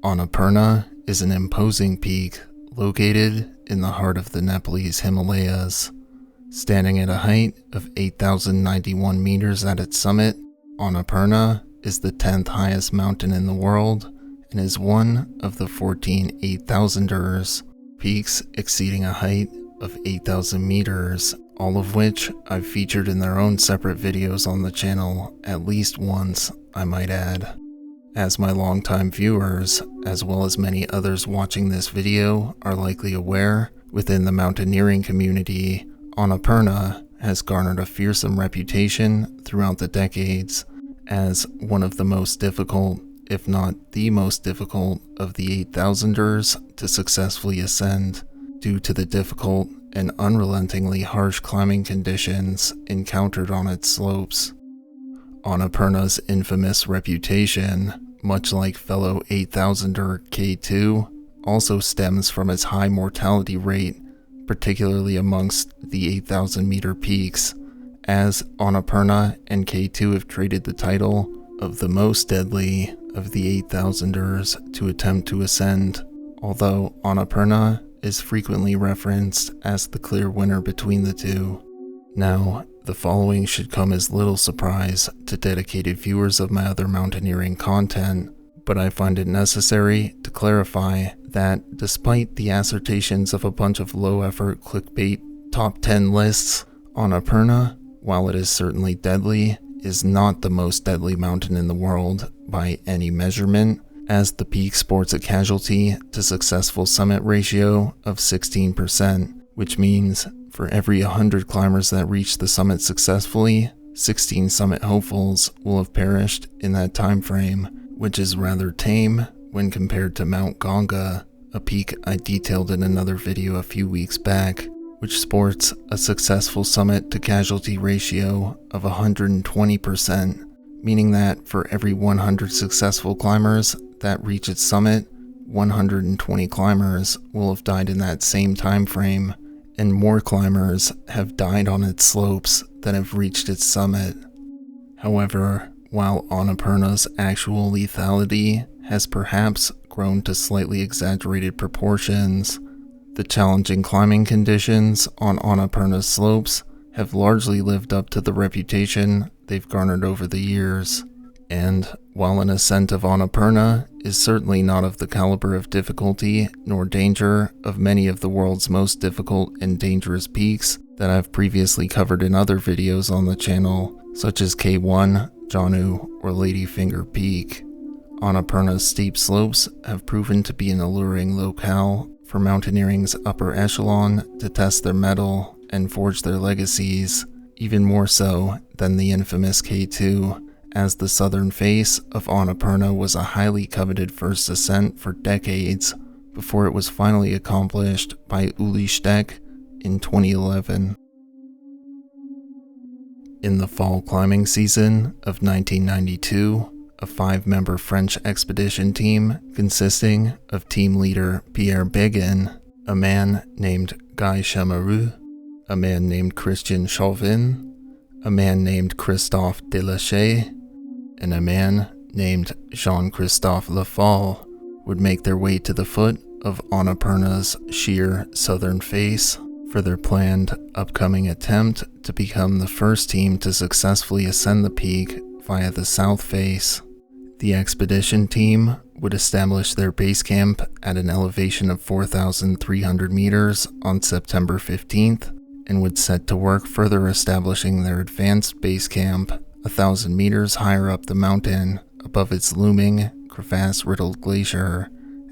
Annapurna is an imposing peak located in the heart of the Nepalese Himalayas. Standing at a height of 8,091 meters at its summit, Annapurna is the 10th highest mountain in the world and is one of the 14 8,000ers, peaks exceeding a height of 8,000 meters, all of which I've featured in their own separate videos on the channel at least once, I might add. As my longtime viewers, as well as many others watching this video, are likely aware, within the mountaineering community, Annapurna has garnered a fearsome reputation throughout the decades as one of the most difficult, if not the most difficult, of the 8,000ers to successfully ascend due to the difficult and unrelentingly harsh climbing conditions encountered on its slopes. Annapurna's infamous reputation, much like fellow 8,000er K2, also stems from its high mortality rate, particularly amongst the 8,000 meter peaks, as Annapurna and K2 have traded the title of the most deadly of the 8,000ers to attempt to ascend, although Annapurna is frequently referenced as the clear winner between the two. Now, the following should come as little surprise to dedicated viewers of my other mountaineering content, but I find it necessary to clarify that despite the assertions of a bunch of low-effort clickbait top 10 lists, Annapurna, while it is certainly deadly, is not the most deadly mountain in the world by any measurement, as the peak sports a casualty to successful summit ratio of 16%, which means for every 100 climbers that reach the summit successfully, 16 summit hopefuls will have perished in that time frame, which is rather tame when compared to Mount Ganga, a peak I detailed in another video a few weeks back, which sports a successful summit to casualty ratio of 120%, meaning that for every 100 successful climbers that reach its summit, 120 climbers will have died in that same time frame, and more climbers have died on its slopes than have reached its summit. However, while Annapurna's actual lethality has perhaps grown to slightly exaggerated proportions, the challenging climbing conditions on Annapurna's slopes have largely lived up to the reputation they've garnered over the years. And while an ascent of Annapurna is certainly not of the caliber of difficulty nor danger of many of the world's most difficult and dangerous peaks that I've previously covered in other videos on the channel, such as K1, Janu, or Ladyfinger Peak, Annapurna's steep slopes have proven to be an alluring locale for mountaineering's upper echelon to test their mettle and forge their legacies, even more so than the infamous K2, as the southern face of Annapurna was a highly coveted first ascent for decades before it was finally accomplished by Uli Steck in 2011. In the fall climbing season of 1992, a 5-member French expedition team consisting of team leader Pierre Béguin, a man named Guy Chameroux, a man named Christian Chauvin, a man named Christophe Delachey, and a man named Jean-Christophe Lafall would make their way to the foot of Annapurna's sheer southern face for their planned upcoming attempt to become the first team to successfully ascend the peak via the South Face. The expedition team would establish their base camp at an elevation of 4,300 meters on September 15th and would set to work further establishing their advanced base camp 1,000 meters higher up the mountain above its looming, crevasse-riddled glacier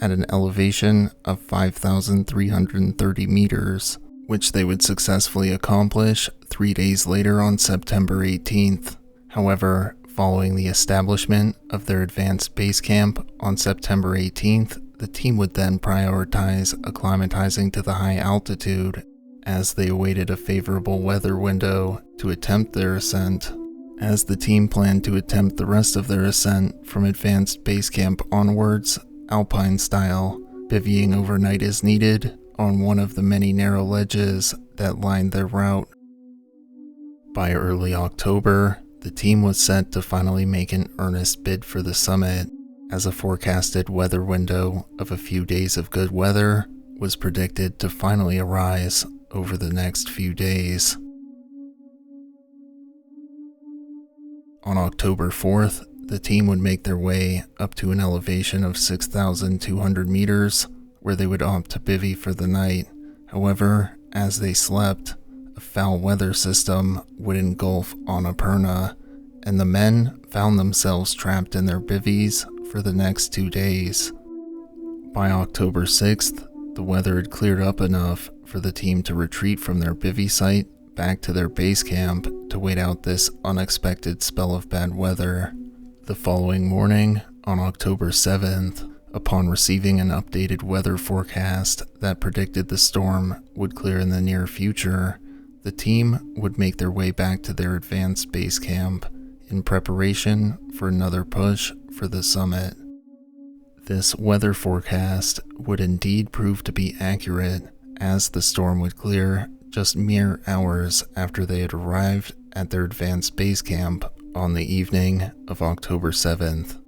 at an elevation of 5,330 meters, which they would successfully accomplish 3 days later on September 18th. However, following the establishment of their advanced base camp on September 18th, the team would then prioritize acclimatizing to the high altitude as they awaited a favorable weather window to attempt their ascent. As the team planned to attempt the rest of their ascent from advanced base camp onwards, alpine style, bivvying overnight as needed on one of the many narrow ledges that lined their route. By early October, the team was set to finally make an earnest bid for the summit, as a forecasted weather window of a few days of good weather was predicted to finally arise over the next few days. On October 4th, the team would make their way up to an elevation of 6,200 meters, where they would opt to bivvy for the night. However, as they slept, a foul weather system would engulf Annapurna, and the men found themselves trapped in their bivvies for the next 2 days. By October 6th, the weather had cleared up enough for the team to retreat from their bivvy site back to their base camp to wait out this unexpected spell of bad weather. The following morning, on October 7th, upon receiving an updated weather forecast that predicted the storm would clear in the near future, the team would make their way back to their advanced base camp in preparation for another push for the summit. This weather forecast would indeed prove to be accurate, as the storm would clear just mere hours after they had arrived at their advanced base camp on the evening of October 7th.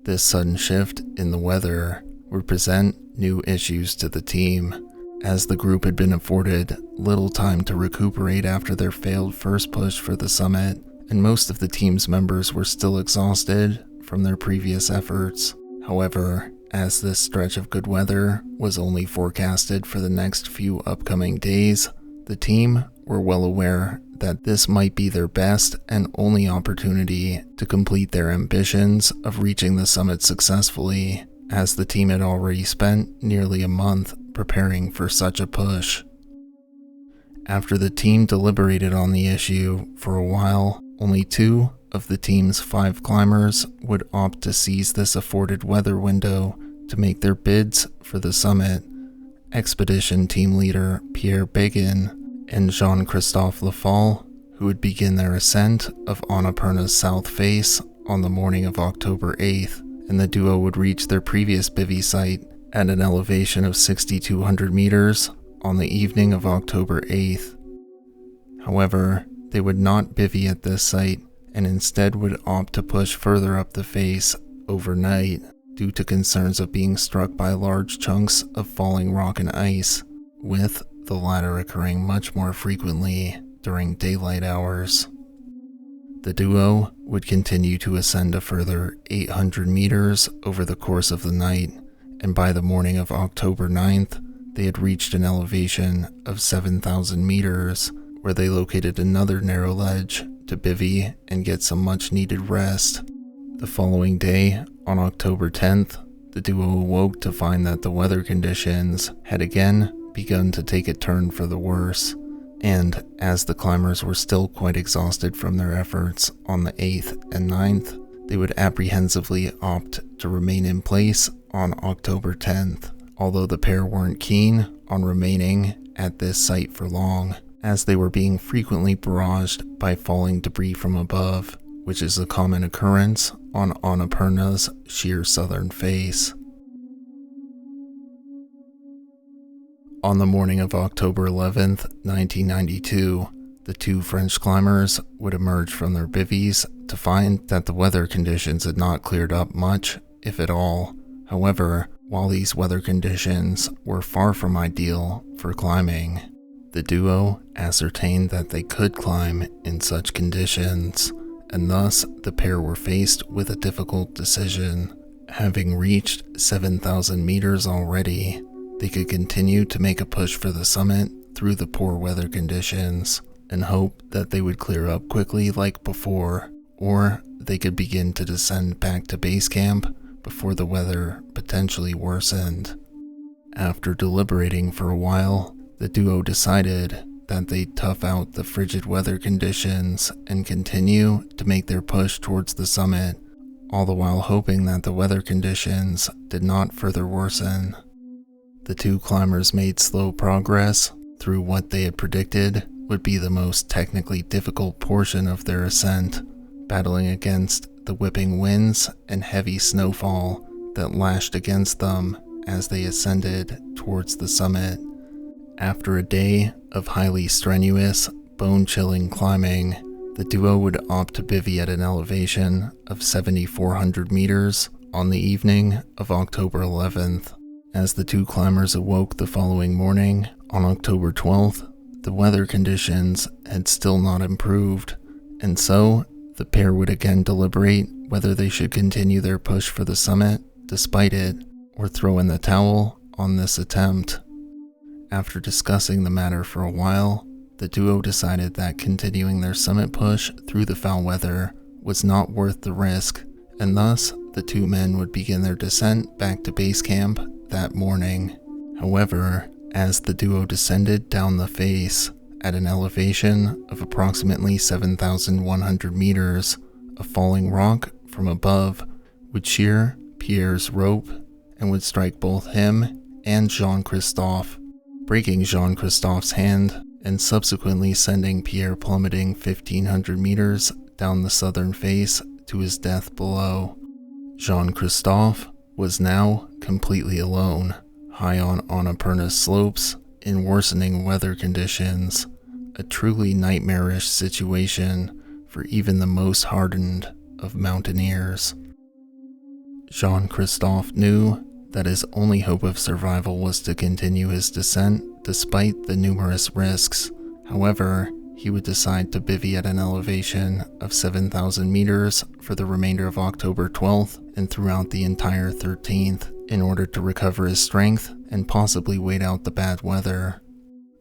This sudden shift in the weather would present new issues to the team, as the group had been afforded little time to recuperate after their failed first push for the summit, and most of the team's members were still exhausted from their previous efforts. However, as this stretch of good weather was only forecasted for the next few upcoming days, the team were well aware that this might be their best and only opportunity to complete their ambitions of reaching the summit successfully, as the team had already spent nearly a month preparing for such a push. After the team deliberated on the issue for a while, only 2 of the team's 5 climbers would opt to seize this afforded weather window to make their bids for the summit. Expedition team leader Pierre Béguin and Jean-Christophe Lafall, who would begin their ascent of Annapurna's South Face on the morning of October 8th, and the duo would reach their previous bivvy site at an elevation of 6,200 meters on the evening of October 8th. However, they would not bivvy at this site and instead would opt to push further up the face overnight due to concerns of being struck by large chunks of falling rock and ice, with the latter occurring much more frequently during daylight hours. The duo would continue to ascend a further 800 meters over the course of the night, and by the morning of October 9th, they had reached an elevation of 7,000 meters, where they located another narrow ledge to bivvy and get some much-needed rest. The following day, on October 10th, the duo awoke to find that the weather conditions had again begun to take a turn for the worse, and as the climbers were still quite exhausted from their efforts on the 8th and 9th, they would apprehensively opt to remain in place on October 10th, although the pair weren't keen on remaining at this site for long, as they were being frequently barraged by falling debris from above, which is a common occurrence on Annapurna's sheer southern face. On the morning of October 11th, 1992, the 2 French climbers would emerge from their bivvies to find that the weather conditions had not cleared up much, if at all. However, while these weather conditions were far from ideal for climbing, the duo ascertained that they could climb in such conditions, and thus the pair were faced with a difficult decision. Having reached 7,000 meters already, they could continue to make a push for the summit through the poor weather conditions and hope that they would clear up quickly like before, or they could begin to descend back to base camp before the weather potentially worsened. After deliberating for a while, the duo decided that they'd tough out the frigid weather conditions and continue to make their push towards the summit, all the while hoping that the weather conditions did not further worsen. The 2 climbers made slow progress through what they had predicted would be the most technically difficult portion of their ascent, battling against the whipping winds and heavy snowfall that lashed against them as they ascended towards the summit. After a day of highly strenuous, bone-chilling climbing, The duo would opt to bivvy at an elevation of 7,400 meters on the evening of October 11th. As the two climbers awoke the following morning, on October 12th, the weather conditions had still not improved, and so the pair would again deliberate whether they should continue their push for the summit despite it, or throw in the towel on this attempt. After discussing the matter for a while, the duo decided that continuing their summit push through the foul weather was not worth the risk, and thus the two men would begin their descent back to base camp that morning. However, as the duo descended down the face at an elevation of approximately 7,100 meters, a falling rock from above would shear Pierre's rope and would strike both him and Jean-Christophe, breaking Jean-Christophe's hand and subsequently sending Pierre plummeting 1,500 meters down the southern face to his death below. Jean-Christophe was now completely alone, high on Annapurna's slopes in worsening weather conditions, a truly nightmarish situation for even the most hardened of mountaineers. Jean-Christophe knew that his only hope of survival was to continue his descent despite the numerous risks. However, he would decide to bivvy at an elevation of 7,000 meters for the remainder of October 12th and throughout the entire 13th in order to recover his strength and possibly wait out the bad weather.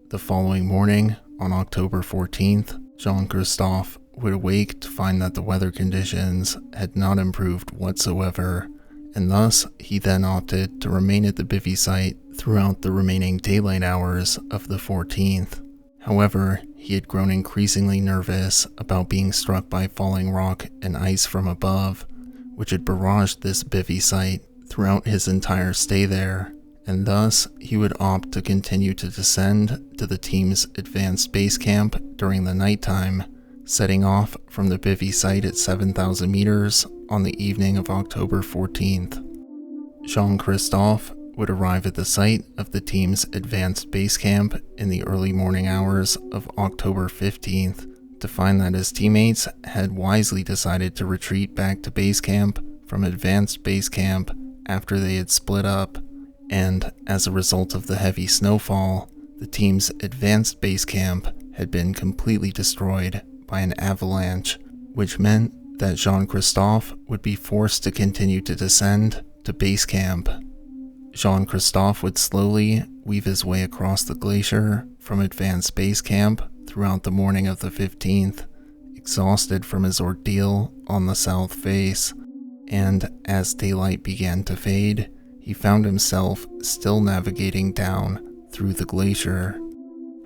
The following morning, on October 14th, Jean-Christophe would awake to find that the weather conditions had not improved whatsoever, and thus he then opted to remain at the bivvy site throughout the remaining daylight hours of the 14th. However, he had grown increasingly nervous about being struck by falling rock and ice from above, which had barraged this bivvy site throughout his entire stay there, and thus he would opt to continue to descend to the team's advanced base camp during the nighttime, setting off from the bivvy site at 7,000 meters on the evening of October 14th. Jean-Christophe would arrive at the site of the team's advanced base camp in the early morning hours of October 15th to find that his teammates had wisely decided to retreat back to base camp from advanced base camp after they had split up, and as a result of the heavy snowfall, the team's advanced base camp had been completely destroyed by an avalanche, which meant that Jean-Christophe would be forced to continue to descend to base camp. Jean-Christophe would slowly weave his way across the glacier from advanced base camp throughout the morning of the 15th, exhausted from his ordeal on the South Face, and as daylight began to fade, he found himself still navigating down through the glacier.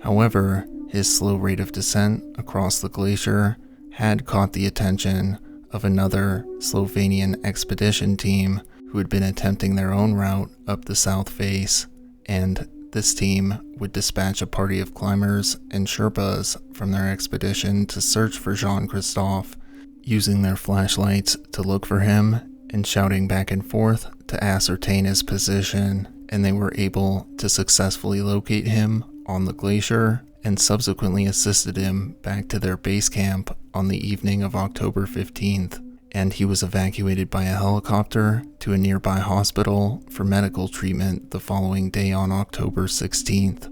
However, his slow rate of descent across the glacier had caught the attention of another Slovenian expedition team who had been attempting their own route up the South Face, and this team would dispatch a party of climbers and Sherpas from their expedition to search for Jean-Christophe, using their flashlights to look for him and shouting back and forth to ascertain his position, and they were able to successfully locate him on the glacier and subsequently assisted him back to their base camp on the evening of October 15th, and he was evacuated by a helicopter to a nearby hospital for medical treatment the following day on October 16th.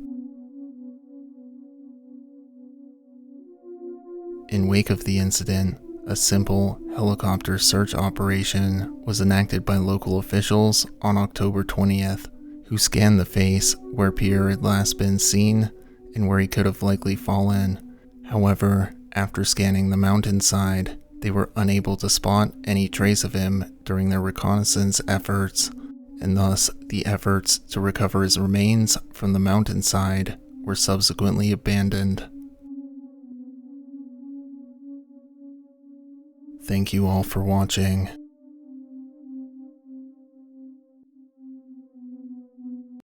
In wake of the incident, a simple helicopter search operation was enacted by local officials on October 20th, who scanned the face where Pierre had last been seen and where he could have likely fallen. However, after scanning the mountainside, they were unable to spot any trace of him during their reconnaissance efforts, and thus the efforts to recover his remains from the mountainside were subsequently abandoned. Thank you all for watching.